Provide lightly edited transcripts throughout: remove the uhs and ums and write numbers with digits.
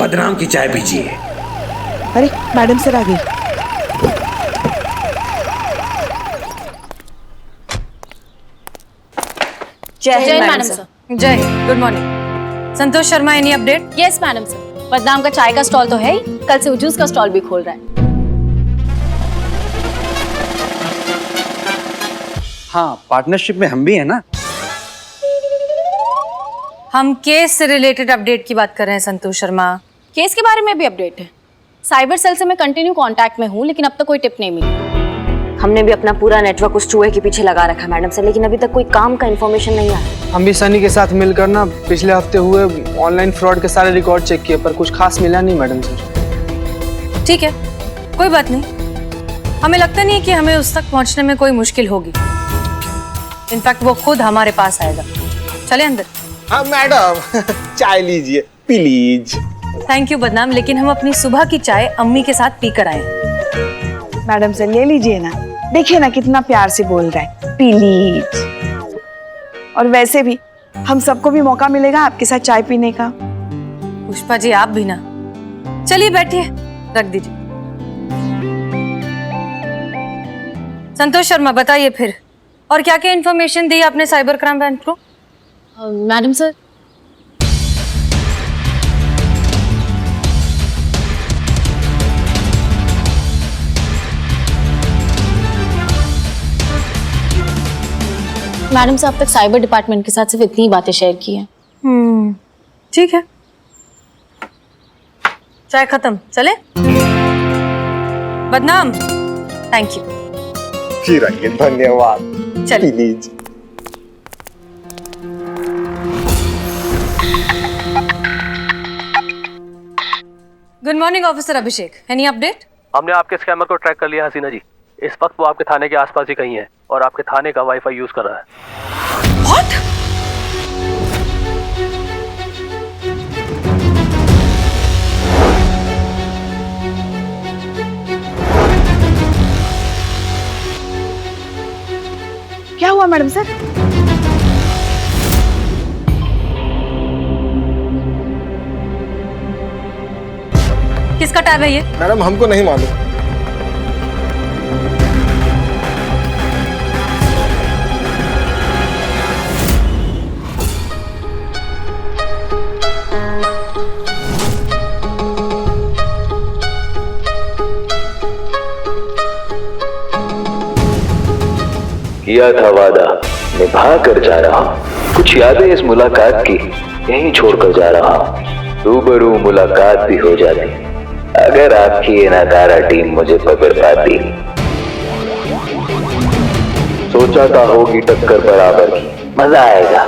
बदनाम की चाय पीजिए। अरे मैडम सर आ गई। जय मैडम सर। जय हिंद, good morning. Santosh Sharma, any update? Yes madam sir, बदनाम का चाय का स्टॉल तो है ही, कल से वो जूस का स्टॉल भी खोल रहा है। हाँ, पार्टनरशिप में हम भी हैं ना। हम केस से रिलेटेड अपडेट की बात कर रहे हैं संतोष शर्मा। केस के बारे में भी अपडेट है। साइबर सेल से मैं कंटिन्यू कांटेक्ट में हूँ, लेकिन अब तक कोई टिप नहीं मिली। हमने भी अपना पूरा नेटवर्क उस चूहे के पीछे लगा रखा है मैडम सर, लेकिन अभी तक कोई काम का इन्फॉर्मेशन नहीं आया। हम भी सनी के साथ मिलकर ना पिछले हफ्ते हुए ऑनलाइन फ्रॉड के सारे रिकॉर्ड चेक किए, पर कुछ खास मिला नहीं मैडम सर। ठीक है, कोई बात नहीं। हमें लगता नहीं कि हमें उस तक पहुंचने में कोई मुश्किल होगी। इनफैक्ट वो खुद हमारे पास आएगा। चले अंदर। हाँ मैडम, चाय लीजिए प्लीज। थैंक यू बदनाम, लेकिन हम अपनी सुबह की चाय अम्मी के साथ पीकर आए हैं। मैडम सर ले लीजिए ना, देखिए ना कितना प्यार से बोल रहा है, प्लीज। और वैसे भी हम सबको भी मौका मिलेगा आपके साथ चाय पीने का। पुष्पा जी आप भी ना। चलिए बैठिए, रख दीजिए। संतोष शर्मा बताइए फिर, और क्या क्या इन्फॉर्मेशन दी आपने साइबर क्राइम ब्रांच को? मैडम सर, मैडम साहब तक साइबर डिपार्टमेंट के साथ सिर्फ इतनी ही बातें शेयर की हैं। ठीक है, चाय खत्म, चले। बदनाम, थैंक यू। जी रंगे, धन्यवाद। चलिए। Please. Good morning officer Abhishek, any update? हमने आपके स्कैमर को ट्रैक कर लिया हसीना जी। इस वक्त वो आपके थाने के आसपास ही कहीं है और आपके थाने का वाईफाई यूज कर रहा है। What? क्या हुआ मैडम सर? किसका टैब है ये? मैडम हमको नहीं मालूम। किया था वादा निभा कर जा रहा हूँ, कुछ यादें इस मुलाकात की यहीं छोड़कर जा रहा हूँ। रूबरू मुलाकात भी हो जाती अगर आपकी ये नकारा टीम मुझे पकड़ पाती। सोचा था होगी टक्कर बराबर की, मजा आएगा,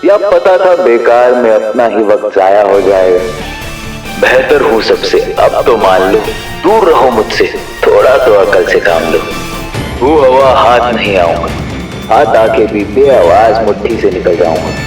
या पता था बेकार में अपना ही वक्त जाया हो जाएगा। बेहतर हूँ सबसे, अब तो मान लो, दूर रहो मुझसे, थोड़ा तो अकल से काम लो। वो हवा हाथ नहीं आऊंगा, हाथ आके भी बेआवाज मुट्ठी से निकल जाऊंगा।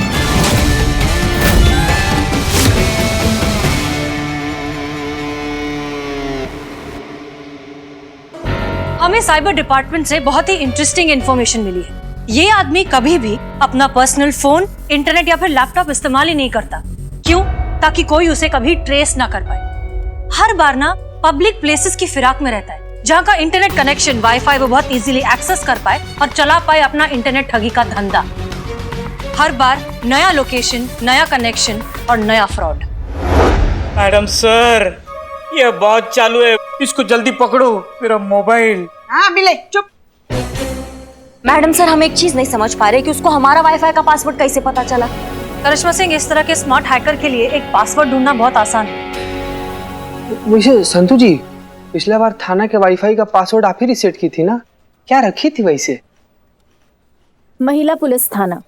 हमें साइबर डिपार्टमेंट से बहुत ही इंटरेस्टिंग इंफॉर्मेशन मिली है। ये आदमी कभी भी अपना पर्सनल फोन, इंटरनेट या फिर लैपटॉप इस्तेमाल ही नहीं करता। क्यों? ताकि कोई उसे कभी ट्रेस ना कर पाए। हर बार ना पब्लिक प्लेसेस की फिराक में रहता है, जहाँ का इंटरनेट कनेक्शन, वाईफाई वो बहुत इजीली एक्सेस कर पाए और चला पाए अपना इंटरनेट ठगी का धंधा। हर बार नया लोकेशन, नया कनेक्शन और नया फ्रॉड। मैडम सर, ये बात चालू है, इसको जल्दी पकड़ो, मेरा मोबाइल। हाँ बिले चुप। मैडम सर, हम एक चीज नहीं समझ पा रहे कि उसको हमारा वाईफाई का पासवर्ड कैसे पता चला। करिश्मा सिंह, इस तरह के स्मार्ट हैकर के लिए एक पासवर्ड ढूंढना बहुत आसान है। वैसे संतू जी, पिछला बार थाना के वाईफाई का पासवर्ड आप ही रिसेट की थी ना? क्या रखी थी वैसे? महिला पुलिस थाना।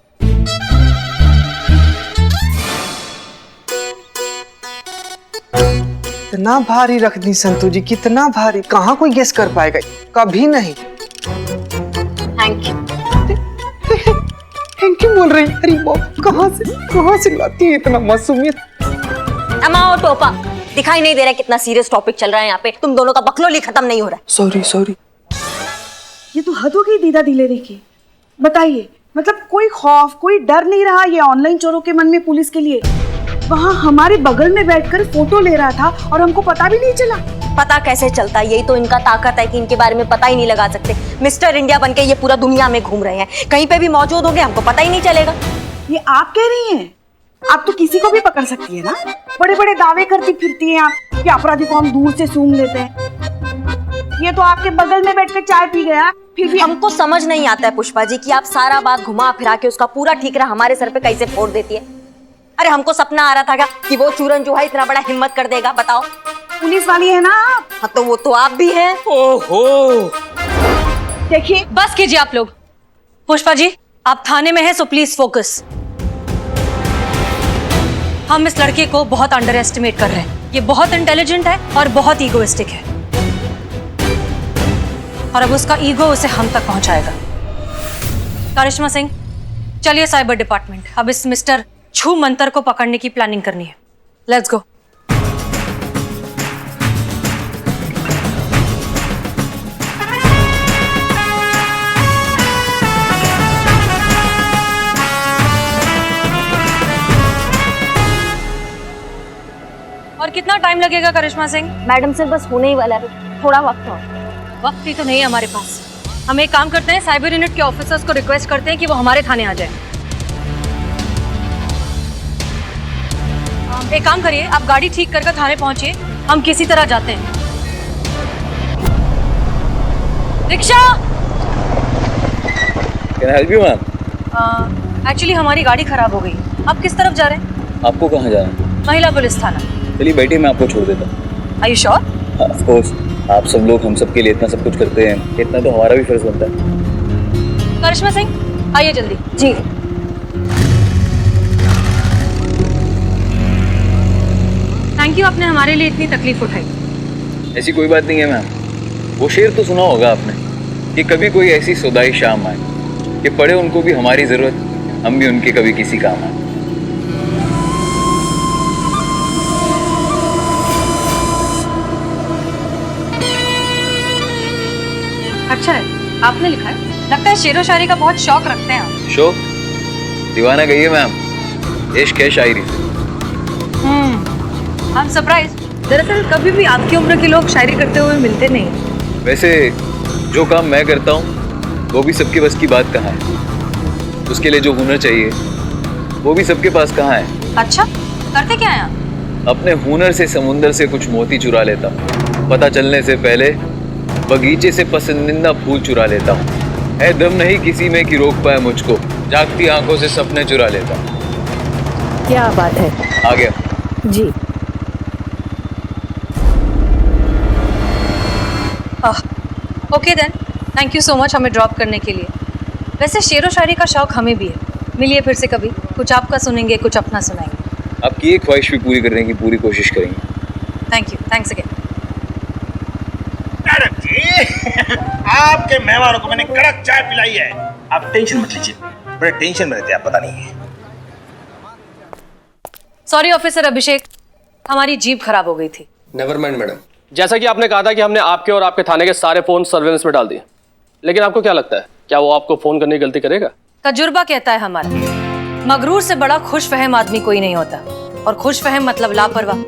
कितना भारी रख दी संतू जी, कितना भारी। कहाँ कोई गेस कर पाएगा? कभी नहीं। Thank you. थैंक यू बोल रही? अरे बाप, कहाँ से लाती है इतना मासूमियत? अमाओ टोपा, दिखाई नहीं दे रहा कितना सीरियस टॉपिक चल रहा है यहाँ पे। तुम दोनों का बकलोली खत्म नहीं हो रहा है। सॉरी। ये तो हद हो गई दीदा दिलेरी की। बताइए, मतलब कोई खौफ, कोई डर नहीं रहा ये ऑनलाइन चोरों के मन में पुलिस के लिए? वहाँ हमारे बगल में बैठकर फोटो ले रहा था और हमको पता भी नहीं चला। पता कैसे चलता, यही तो इनका ताकत है कि इनके बारे में पता ही नहीं लगा सकते। मिस्टर इंडिया बनके ये पूरा दुनिया में घूम रहे हैं, कहीं पे भी मौजूद होंगे हमको पता ही नहीं चलेगा। ये आप कह रही हैं? आप तो किसी को भी पकड़ सकती है ना। बड़े बड़े दावे करती फिरती हैं आप कि अपराधी को हम दूर से सूंघ लेते हैं। ये तो आपके बगल में बैठकर चाय पी गया, फिर भी हमको समझ नहीं आता है पुष्पा जी कि आप सारा बात घुमा फिरा के उसका पूरा ठीकरा हमारे सर पे कैसे फोड़ देती है। अरे हमको सपना आ रहा था क्या कि वो चूरन जो है इतना बड़ा हिम्मत कर देगा, बताओ। पुलिस वाली है ना आप। हाँ तो वो तो आप भी हैं। ओहो, देखिए बस कीजिए आप लोग। पुष्पा जी आप थाने में हैं सो प्लीज फोकस। हम इस लड़के को बहुत अंडर एस्टिमेट कर रहे हैं। ये बहुत इंटेलिजेंट है और बहुत ईगोइस्टिक है, और अब उसका ईगो उसे हम तक पहुंचाएगा। करिश्मा सिंह चलिए साइबर डिपार्टमेंट, अब इस मिस्टर छू मंतर को पकड़ने की प्लानिंग करनी है। Let's go. और कितना टाइम लगेगा करिश्मा सिंह? मैडम सर बस होने ही वाला है, थोड़ा वक्त और। वक्त ही तो नहीं है हमारे पास। हम एक काम करते हैं, साइबर यूनिट के ऑफिसर्स को रिक्वेस्ट करते हैं कि वो हमारे थाने आ जाए। एक काम करिए, आप गाड़ी ठीक करके थाने पहुंचिए, हम किसी तरह जाते हैं। Rickshaw. Can I help you, ma'am? Actually हमारी गाड़ी खराब हो गई। आप किस तरफ जा रहे हैं? आपको कहाँ जाना है? महिला पुलिस थाना। चलिए बैठिए, मैं आपको छोड़ देता हूँ। Are you sure? Of course, आप सब लोग हम सब के लिए इतना सब कुछ करते हैं, इतना तो हमारा भी फर्ज बनता है। करिश्मा सिंह आइए जल्दी। जी थैंक यू, आपने हमारे लिए इतनी तकलीफ उठाई। ऐसी कोई बात नहीं है मैम। वो शेर तो सुना होगा आपने कि कभी कोई ऐसी सुदाई शाम आए कि पड़े उनको भी हमारी जरूरत, हम भी उनके कभी किसी काम आए। अच्छा है, आपने लिखा है। लगता है शेरो शायरी का बहुत शौक रखते हैं आप। शौक? दीवाना गई है मैम, इश्क है शायरी से। I am surprise. दरअसल कभी भी आपकी उम्र के लोग शायरी करते हुए मिलते नहीं। वैसे जो काम मैं करता हूँ वो भी सबके बस की बात कहाँ है। उसके लिए जो हुनर चाहिए वो भी सबके पास कहाँ है। अच्छा, करते क्या हैं आप? अपने हुनर से समुंदर से कुछ मोती चुरा लेता हूँ, पता चलने से पहले बगीचे से पसंदीदा फूल चुरा लेता हूँ। है दम नहीं किसी में कि रोक पाए मुझको, जागती आंखों से सपने चुरा लेता हूँ। क्या बात है। आ गया जी okay then, thank you so much हमें ड्रॉप करने के लिए। वैसे शेरो शायरी का शौक हमें भी है। मिलिए फिर से कभी, कुछ आपका सुनेंगे, कुछ अपना सुनाएंगे। आपकी एक ख्वाहिश भी पूरी करने की पूरी कोशिश करेंगे। Thank you, thanks again. आपके मेहमानों को मैंने कड़क चाय पिलाई है, आप टेंशन मत लीजिए। बड़े टेंशन में रहते हैं, आप पता नहीं है। सॉरी ऑफिसर अभिषेक, हमारी जीप खराब हो गई थी। नेवर माइंड मैडम, जैसा कि आपने कहा था कि हमने आपके और आपके थाने के सारे फोन सर्वेलेंस में डाल दिए, लेकिन आपको क्या लगता है क्या वो आपको फोन करने की गलती करेगा? तजुर्बा कहता है हमारा, मगरूर से बड़ा खुशफहम आदमी कोई नहीं होता। और खुशफहम मतलब लापरवाह,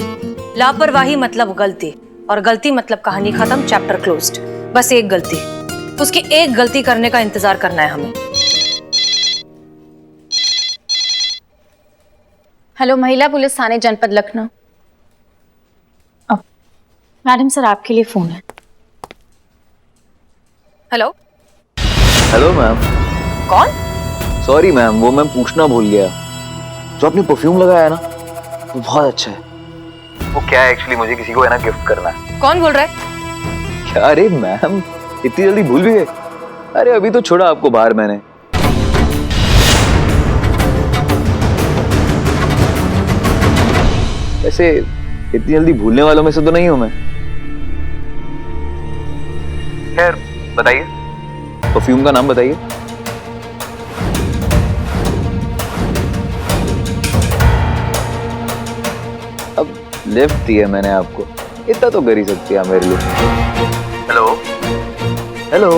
लापरवाही मतलब गलती, और गलती मतलब कहानी खत्म, चैप्टर क्लोज्ड। बस एक गलती, उसकी एक गलती करने का इंतजार करना है हमें। हेलो, महिला पुलिस थाने जनपद लखनऊ। मैडम सर आपके लिए फोन है। हेलो। Hello ma'am. कौन? सॉरी मैम, वो मैं पूछना भूल गया, जो आपने परफ्यूम लगाया है ना वो बहुत अच्छा है। वो क्या है एक्चुअली, मुझे किसी को है ना गिफ्ट करना है। कौन बोल रहा है? क्या? अरे मैम इतनी जल्दी भूल भी गए? अरे अभी तो छोड़ा आपको बाहर मैंने। वैसे इतनी जल्दी भूलने वालों में से तो नहीं हूं मैं। खैर बताइए, परफ्यूम का नाम बताइए। अब लिफ्ट दिया मैंने आपको, इतना तो कर ही सकती है मेरे लिए। हेलो हेलो,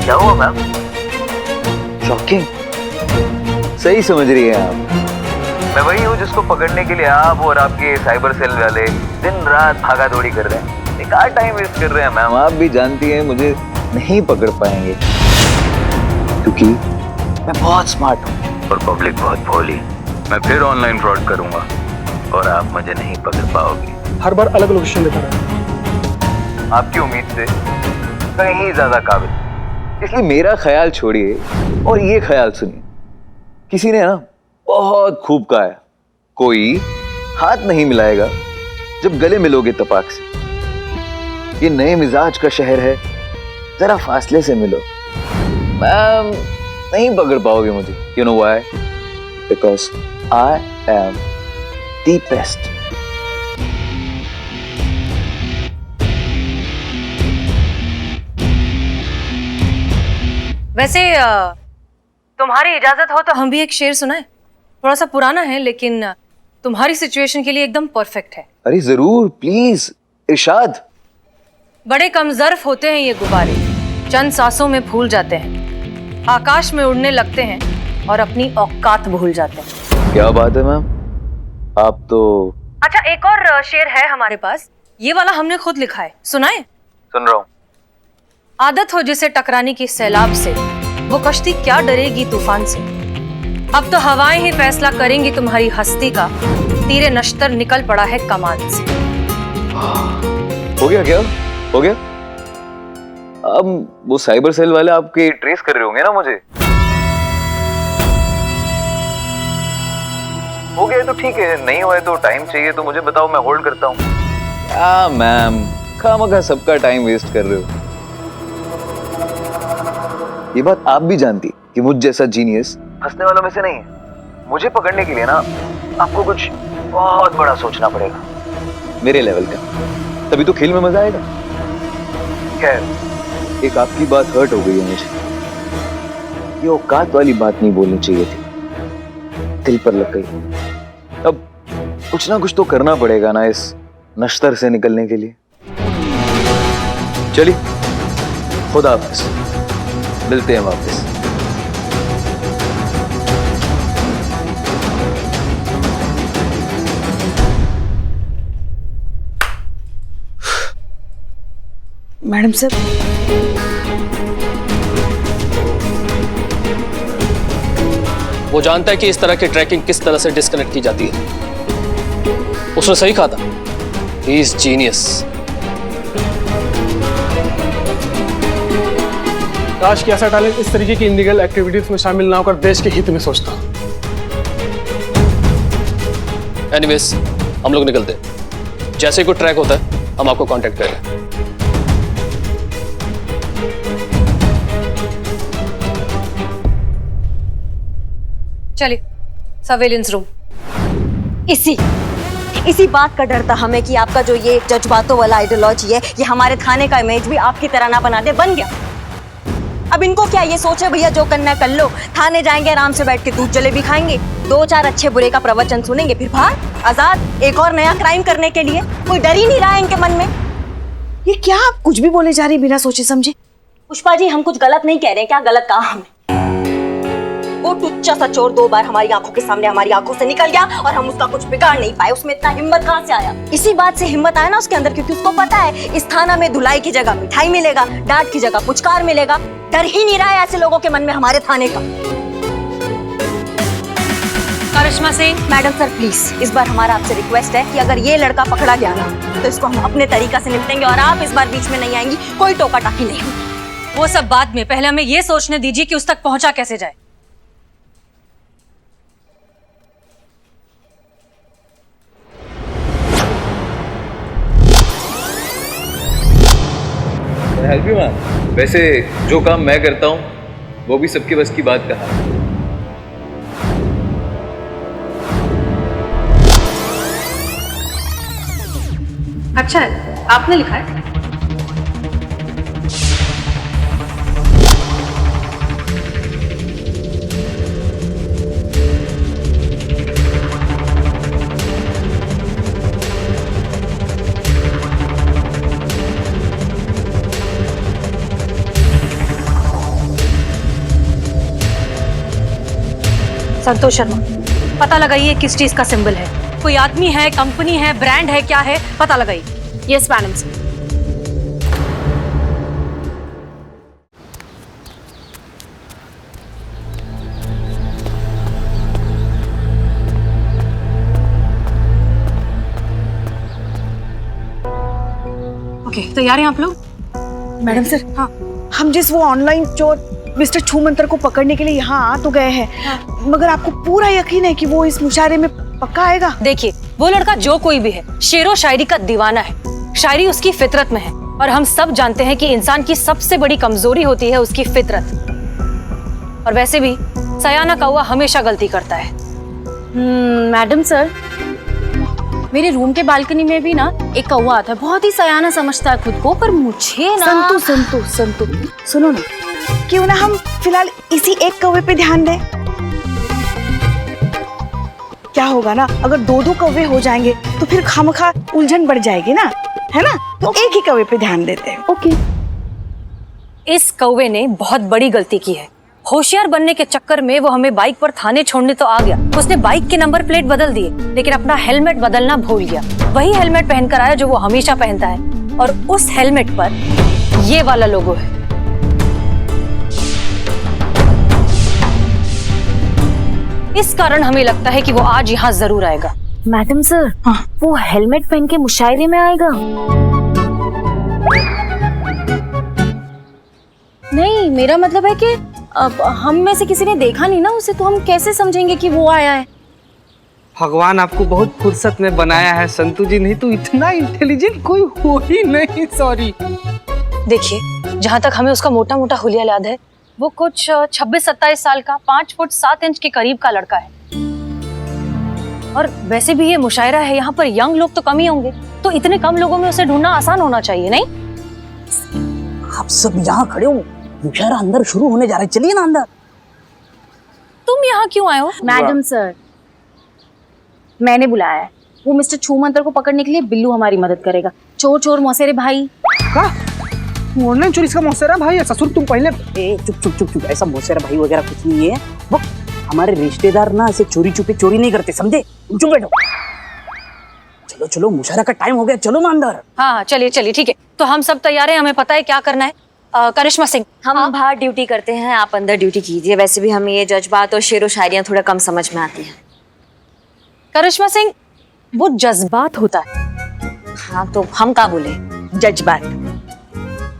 क्या हुआ मैम? शॉकिंग, सही समझ रही हैं आप। मैं वही हूँ जिसको पकड़ने के लिए आप और आपके साइबर सेल वाले दिन रात भागा दौड़ी कर रहे हैं, बेकार टाइम वेस्ट कर रहे हैं मैम। आप भी जानती हैं मुझे नहीं पकड़ पाएंगे क्योंकि मैं बहुत स्मार्ट हूँ और पब्लिक बहुत भोली। मैं फिर ऑनलाइन फ्रॉड करूंगा और आप मुझे नहीं पकड़ पाओगे। हर बार अलग लोकेशन देता रहा। आपकी उम्मीद से कहीं ज्यादा काबिल, इसलिए मेरा ख्याल छोड़िए और ये ख्याल सुनिए। किसी ने ना बहुत खूब कहा है, कोई हाथ नहीं मिलाएगा जब गले मिलोगे तपाक से। ये नए मिजाज का शहर है, जरा फासले से मिलो। मैम नहीं पकड़ पाओगे मुझे। You know why? Because I am the best. वैसे तुम्हारी इजाजत हो तो हम भी एक शेर सुनाए। थोड़ा सा पुराना है लेकिन तुम्हारी सिचुएशन के लिए एकदम परफेक्ट है। अरे जरूर, प्लीज इरशाद। बड़े कमजर्फ होते हैं ये गुब्बारे, चंद सांसों में फूल जाते हैं, आकाश में उड़ने लगते हैं और अपनी औकात भूल जाते हैं। क्या बात है मैम, आप तो। अच्छा, एक और शेर है हमारे पास, ये वाला हमने खुद लिखा है, सुनाए? सुन रहा हूँ। आदत हो जिसे टकराने की सैलाब से, वो कश्ती क्या डरेगी तूफान से। अब तो हवाएं ही फैसला करेंगी तुम्हारी हस्ती का, तीरे नश्तर निकल पड़ा है कमान से। हो गया क्या? हो गया? अब वो साइबर सेल वाले आपके ट्रेस कर रहे होंगे ना मुझे। हो गया तो ठीक है, नहीं हुआ है तो टाइम चाहिए तो मुझे बताओ, मैं होल्ड करता हूँ। क्या मैम, खामखा सबका टाइम वेस्ट कर रहे हो। ये बात आप भी जानती कि मुझ जैसा जीनियस फंसने वालों में से नहीं है। मुझे पकड़ने के लिए ना आपको कुछ बहुत बड़ा सोचना पड़ेगा, मेरे लेवल का, तभी तो खेल में मजा आएगा। खैर, एक आपकी बात हर्ट हो गई है मुझे। ये औकात वाली बात नहीं बोलनी चाहिए थी, दिल पर लग गई। अब कुछ ना कुछ तो करना पड़ेगा ना इस नश्तर से निकलने के लिए। चलिए, खुदा हाफिज, मिलते हैं वापस। मैडम सर, वो जानता है कि इस तरह की ट्रैकिंग किस तरह से डिस्कनेक्ट की जाती है। उसने सही कहा था, ही इज जीनियस। काश कि ऐसा टैलेंट इस तरीके की इलीगल एक्टिविटीज में शामिल ना होकर देश के हित में सोचता। एनीवेज, हम लोग निकलते हैं। जैसे कोई ट्रैक होता है हम आपको कांटेक्ट करेंगे। चलिए, सर्वेलेंस रूम। इसी बात का डर था हमें कि आपका जो ये जज्बातों वाला आइडियोलॉजी है, ये हमारे थाने का इमेज भी आपकी तरह ना बना दे। बन गया। अब इनको क्या, ये सोचे भैया जो करना है कर लो, थाने जाएंगे आराम से बैठ के दूध जलेबी खाएंगे, 2-4 अच्छे बुरे का प्रवचन सुनेंगे, फिर बाहर आजाद एक और नया क्राइम करने के लिए। कोई डर ही नहीं रहा है इनके मन में। ये क्या आप कुछ भी बोले जा रही बिना सोचे समझे? पुष्पा जी, हम कुछ गलत नहीं कह रहे हैं। क्या गलत कहा हमने? वो टुच्चा सा चोर 2 बार हमारी आंखों के सामने हमारी आंखों से निकल गया और हम उसका कुछ बिगाड़ नहीं पाए। उसमें इतना हिम्मत कहाँ से आया? इसी बात से हिम्मत आया ना उसके अंदर, क्योंकि उसको पता है इस थाना में धुलाई की जगह मिठाई मिलेगा, डांट की जगह पुचकार मिलेगा। डर ही नहीं रहा है ऐसे लोगों के मन में हमारे थाने का। करिश्मा सिंह। मैडम सर प्लीज, इस बार हमारा आपसे रिक्वेस्ट है कि अगर ये लड़का पकड़ा गया ना तो इसको हम अपने तरीका से निपटेंगे और आप इस बार बीच में नहीं आएंगी, कोई टोका टाकी नहीं होगी। वो सब बाद में, पहले हमें ये सोचने दीजिए कि उस तक पहुंचा कैसे जाए। Help you ma'am. वैसे जो काम मैं करता हूँ वो भी सबके बस की बात कहा। अच्छा है, आपने लिखा है? संतोष शर्मा, पता लगाइए किस चीज का सिंबल है। कोई आदमी है, कंपनी है, ब्रांड है, क्या है, पता लगाइए। Yes madam sir. ओके, तैयार हैं आप लोग? मैडम सर, हाँ, हम जिस वो ऑनलाइन चोर मिस्टर छूमंतर को पकड़ने के लिए यहाँ आ तो गए हैं, मगर आपको पूरा यकीन है कि वो इस मुशायरे में पक्का आएगा? देखिए, वो लड़का जो कोई भी है, शेरो शायरी का दीवाना है। शायरी उसकी फितरत में है और हम सब जानते हैं कि इंसान की सबसे बड़ी कमजोरी होती है उसकी फितरत। और वैसे भी सयाना कौवा हमेशा गलती करता है। मैडम सर, मेरे रूम के बालकनी में भी ना एक कौवा आता है, बहुत ही सयाना समझता है खुद को, पर मुझे ना संतु, सुनो ना, क्यों ना हम फिलहाल इसी एक कौवे पे ध्यान दें? क्या होगा ना, अगर दो दो कौवे हो जाएंगे तो फिर खामखा उलझन बढ़ जाएगी ना, है ना? तो एक ही कौवे पे ध्यान देते हैं। ओके। इस कौवे ने बहुत बड़ी गलती की है। होशियार बनने के चक्कर में वो हमें बाइक पर थाने छोड़ने तो आ गया। उसने बाइक के नंबर प्लेट बदल दिए, लेकिन अपना हेलमेट बदलना भूल गया। वही हेलमेट पहनकर आया जो वो हमेशा पहनता है, और उस हेलमेट पर ये वाला लोगो है। इस कारण हमें लगता है कि वो आज यहाँ जरूर आएगा। मैडम सर, हाँ, वो हेलमेट पहन के मुशायरे में आएगा? नहीं, मेरा मतलब है कि अब हम में से किसी ने देखा नहीं ना उसे, तो हम कैसे समझेंगे कि वो आया है? भगवान आपको बहुत फुर्सत में बनाया है संतु जी, नहीं तो इतना इंटेलिजेंट कोई हो ही नहीं। सॉरी। देखिए, जहाँ तक हमें उसका मोटा मोटा हुलिया याद है, वो कुछ 26-27 साल का, 5 फुट 7 इंच के करीब का लड़का है। और वैसे भी ये मुशायरा है, यहाँ पर यंग लोग तो कम ही होंगे, तो इतने कम लोगों में उसे ढूंढना आसान होना चाहिए, नहीं? आप सब यहाँ खड़े हो, मुशायरा अंदर शुरू होने जा रहा है, चलिए ना अंदर। तुम यहाँ क्यों आए हो? मैडम सर, मैंने बुलाया है। वो मिस्टर छूमंतर को पकड़ने के लिए बिल्लू हमारी मदद करेगा। चोर चोर मौसेरे भाई। का? ऑनलाइन चोरी का मौसेरा भाई है? ससुर तुम पहले। चुप, ऐसा मौसेरा भाई वगैरह कुछ नहीं है। वो हमारे रिश्तेदार ना ऐसे चोरी छुपे चोरी नहीं करते, समझे? तुम चुप बैठो। चलो मुशायरा का टाइम हो गया, चलो ना अंदर। हाँ, चलिए, ठीक है। तो हम सब तैयार हैं, हमें पता है क्या करना है। करिश्मा सिंह, हम बाहर ड्यूटी करते हैं, आप अंदर ड्यूटी कीजिए। वैसे भी हमें ये जज्बात और शेरो शायरियाँ थोड़ा कम समझ में आती हैं। करिश्मा सिंह, वो जज्बात होता है। हाँ, तो हम क्या बोले? जज्बात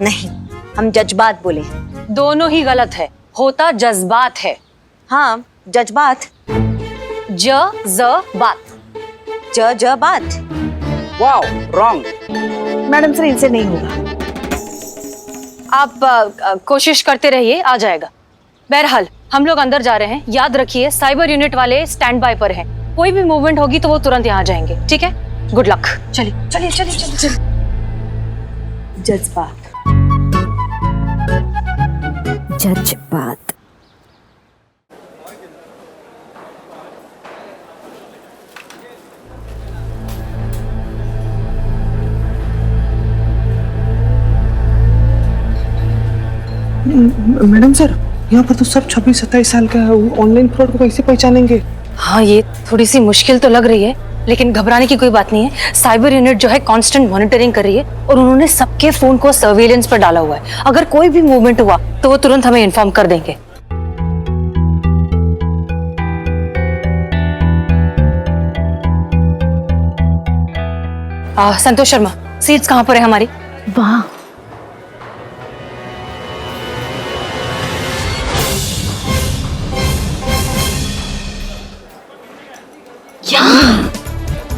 नहीं, हम जज्बात बोले। दोनों ही गलत है, होता जज्बात है। हाँ, जज्बात। जज्बात। Wow, wrong. मैडम सर, इनसे नहीं होगा। आप कोशिश करते रहिए, आ जाएगा। बहरहाल हम लोग अंदर जा रहे हैं। याद रखिए, साइबर यूनिट वाले स्टैंड बाय पर हैं। कोई भी मूवमेंट होगी तो वो तुरंत यहाँ जाएंगे, ठीक है? Good luck. चलिए। जज्बात। मैडम सर, यहाँ पर तो सब 26-27 साल का है। ऑनलाइन फ्रॉड को कैसे पहचानेंगे? हाँ, ये थोड़ी सी मुश्किल तो लग रही है, लेकिन घबराने की कोई बात नहीं है। साइबर यूनिट जो है कांस्टेंट मॉनिटरिंग कर रही है, और उन्होंने सबके फोन को सर्वेलेंस पर डाला हुआ है। अगर कोई भी मूवमेंट हुआ तो वो तुरंत हमें इन्फॉर्म कर देंगे। संतोष शर्मा, सीट्स कहाँ पर है हमारी? वहाँ।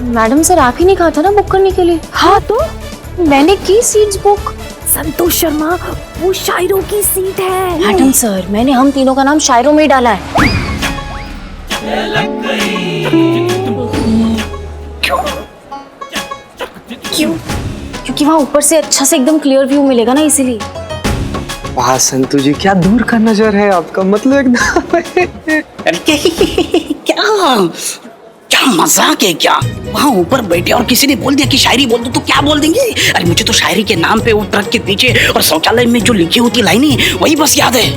मैडम सर, आप ही ने कहा था ना बुक करने के लिए? हाँ, तो मैंने की सीट्स बुक। संतोष शर्मा, वो शायरों की सीट है। मैडम सर, मैंने हम तीनों का नाम शायरों में ही डाला है। क्यों? क्योंकि वहाँ ऊपर से अच्छा से एकदम क्लियर व्यू मिलेगा ना, इसीलिए। वाह संतु जी, क्या दूर का नजर है आपका, मतलब एकदम। क्या मजाक है क्या? वहाँ ऊपर बैठे और किसी ने बोल दिया कि शायरी बोल दो तो क्या बोल देंगे? अरे मुझे तो शायरी के नाम पे वो ट्रक के पीछे और शौचालय में जो लिखी होती लाइनें वही बस याद है।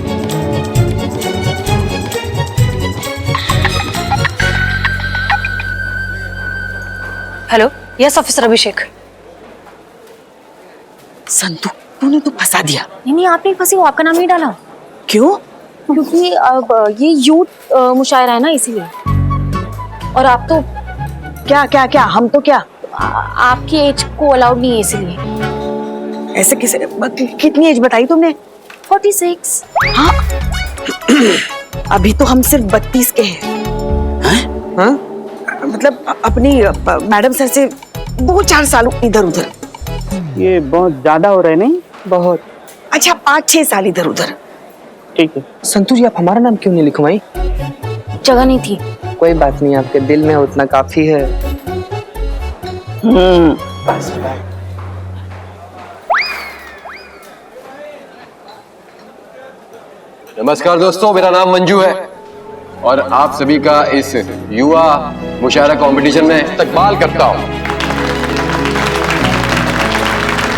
हेलो, यस ऑफिसर अभिषेक। संतू, तूने तो फंसा दिया। नहीं, आप नहीं फंसी, वो आपका नाम ही डाला। क्यों? क्योंकि अब ये यूथ मुशायरा है ना, इसीलिए। और आप तो क्या क्या क्या? हम तो क्या? आपकी एज को अलाउड नहीं है, इसीलिए। ऐसे किसे? कितनी एज बताई तुमने? 46। हाँ अभी तो हम सिर्फ 32 के हैं। हाँ? मतलब अपनी मैडम सर से 2-4 साल इधर उधर। ये बहुत ज्यादा हो रहा है नहीं? बहुत। अच्छा 5-6 साल इधर उधर। ठीक है। संतू जी, आप हमारा नाम क्यों नहीं लिखवाई? जगह नहीं थी। कोई बात नहीं, आपके दिल में उतना काफी है। बस बात। नमस्कार दोस्तों, मेरा नाम मंजू है और आप सभी का इस युवा मुशायरा कंपटीशन में इस्तकबाल करता हूं।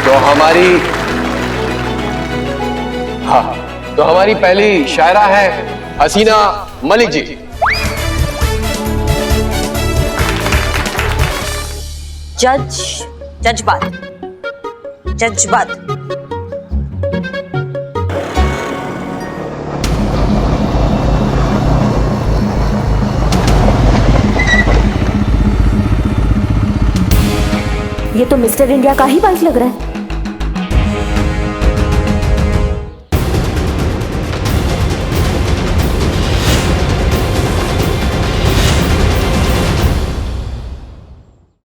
तो हमारी पहली शायरा है हसीना मलिक जी। जज्बात। ये तो मिस्टर इंडिया का ही बाइक लग रहा है।